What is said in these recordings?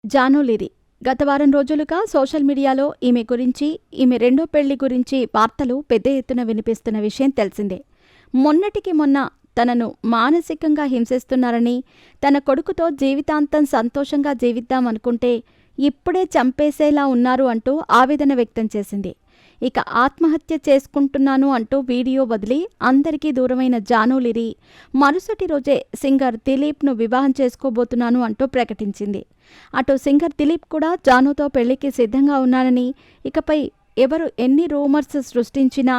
జాను లిరి గత వారం రోజులుగా సోషల్ మీడియాలో ఈమె గురించి, ఈమె రెండో పెళ్లి గురించి వార్తలు పెద్ద ఎత్తున వినిపిస్తున్న విషయం తెలిసిందే. మొన్నటికి మొన్న తనను మానసికంగా హింసిస్తున్నారని, తన కొడుకుతో జీవితాంతం సంతోషంగా జీవిద్దామనుకుంటే ఇప్పుడే చంపేసేలా ఉన్నారు అంటూ ఆవేదన వ్యక్తం చేసింది. ఇక ఆత్మహత్య చేసుకుంటున్నాను అంటూ వీడియో వదిలి అందరికీ దూరమైన జాను లిరి మరుసటి రోజే సింగర్ దిలీప్ను వివాహం చేసుకోబోతున్నాను అంటూ ప్రకటించింది. అటు సింగర్ దిలీప్ కూడా జానుతో పెళ్లికి సిద్ధంగా ఉన్నానని, ఇకపై ఎవరు ఎన్ని రూమర్స్ సృష్టించినా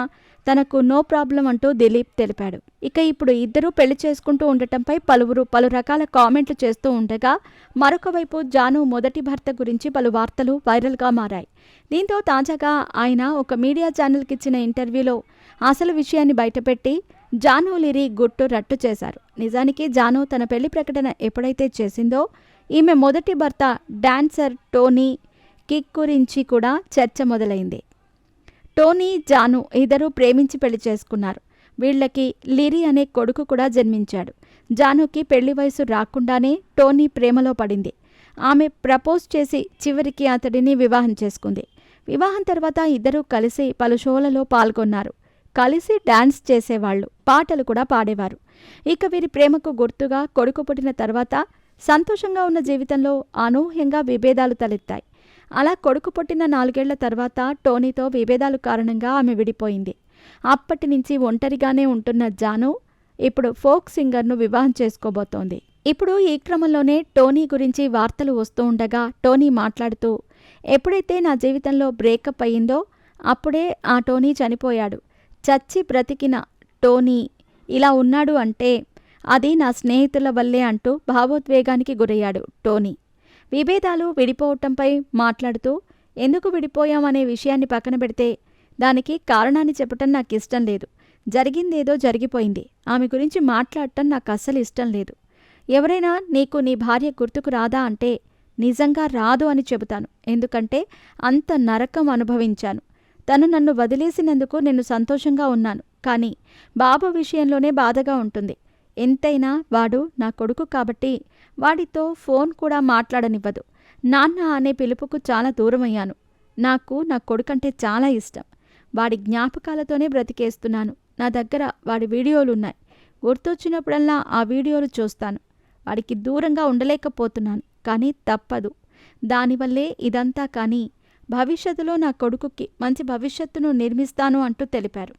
తనకు నో ప్రాబ్లం అంటూ దిలీప్ తెలిపాడు. ఇక ఇప్పుడు ఇద్దరూ పెళ్లి చేసుకుంటూ ఉండటంపై పలువురు పలు రకాల కామెంట్లు చేస్తూ ఉండగా, మరొక వైపు జాను మొదటి భర్త గురించి పలు వార్తలు వైరల్గా మారాయి. దీంతో తాజాగా ఆయన ఒక మీడియా ఛానల్కి ఇచ్చిన ఇంటర్వ్యూలో అసలు విషయాన్ని బయటపెట్టి జాను లిరి గుట్టు రట్టు చేశారు. నిజానికి జాను తన పెళ్లి ప్రకటన ఎప్పుడైతే చేసిందో, ఈమె మొదటి భర్త డాన్సర్ టోనీ కిక్ గురించి కూడా చర్చ మొదలైంది. టోనీ, జాను ఇద్దరూ ప్రేమించి పెళ్లి చేసుకున్నారు. వీళ్లకి లిరి అనే కొడుకు కూడా జన్మించాడు. జానుకి పెళ్లి వయసు రాకుండానే టోనీ ప్రేమలో పడింది. ఆమె ప్రపోజ్ చేసి చివరికి అతడిని వివాహం చేసుకుంది. వివాహం తర్వాత ఇద్దరూ కలిసి పలు షోలలో పాల్గొన్నారు. కలిసి డాన్స్ చేసేవాళ్లు, పాటలు కూడా పాడేవారు. ఇక వీరి ప్రేమకు గుర్తుగా కొడుకు పుట్టిన తర్వాత సంతోషంగా ఉన్న జీవితంలో అనూహ్యంగా విభేదాలు తలెత్తాయి. అలా కొడుకు పుట్టిన 4 ఏళ్ల తర్వాత టోనీతో విభేదాలు కారణంగా ఆమె విడిపోయింది. అప్పటి నుంచి ఒంటరిగానే ఉంటున్న జాను ఇప్పుడు ఫోక్ సింగర్ను వివాహం చేసుకోబోతోంది. ఇప్పుడు ఈ క్రమంలోనే టోనీ గురించి వార్తలు వస్తూ ఉండగా టోనీ మాట్లాడుతూ, ఎప్పుడైతే నా జీవితంలో బ్రేకప్ అయ్యిందో అప్పుడే ఆ టోనీ చనిపోయాడు. చచ్చి బ్రతికిన టోనీ ఇలా ఉన్నాడు అంటే అది నా స్నేహితుల వల్లే అంటూ భావోద్వేగానికి గురయ్యాడు టోనీ. విభేదాలు, విడిపోవటంపై మాట్లాడుతూ, ఎందుకు విడిపోయామనే విషయాన్ని పక్కన పెడితే దానికి కారణాన్ని చెప్పటం నాకు ఇష్టం లేదు. జరిగిందేదో జరిగిపోయింది. ఆమె గురించి మాట్లాడటం నాకు అస్సలు ఇష్టం లేదు. ఎవరైనా నీకు నీ భార్య గుర్తుకు రాదా అంటే నిజంగా రాదు అని చెబుతాను. ఎందుకంటే అంత నరకం అనుభవించాను. తను నన్ను వదిలేసినందుకు నేను సంతోషంగా ఉన్నాను. కానీ బాబు విషయంలోనే బాధగా ఉంటుంది. ఎంతైనా వాడు నా కొడుకు కాబట్టి వాడితో ఫోన్ కూడా మాట్లాడనివ్వదు. నాన్న అనే పిలుపుకు చాలా దూరమయ్యాను. నాకు నా కొడుకంటే చాలా ఇష్టం. వాడి జ్ఞాపకాలతోనే బ్రతికేస్తున్నాను. నా దగ్గర వాడి వీడియోలున్నాయి. గుర్తొచ్చినప్పుడల్లా ఆ వీడియోలు చూస్తాను. వాడికి దూరంగా ఉండలేకపోతున్నాను. కానీ తప్పదు. దానివల్లే ఇదంతా. కానీ భవిష్యత్తులో నా కొడుకుకి మంచి భవిష్యత్తును నిర్మిస్తాను అంటూ తెలిపారు.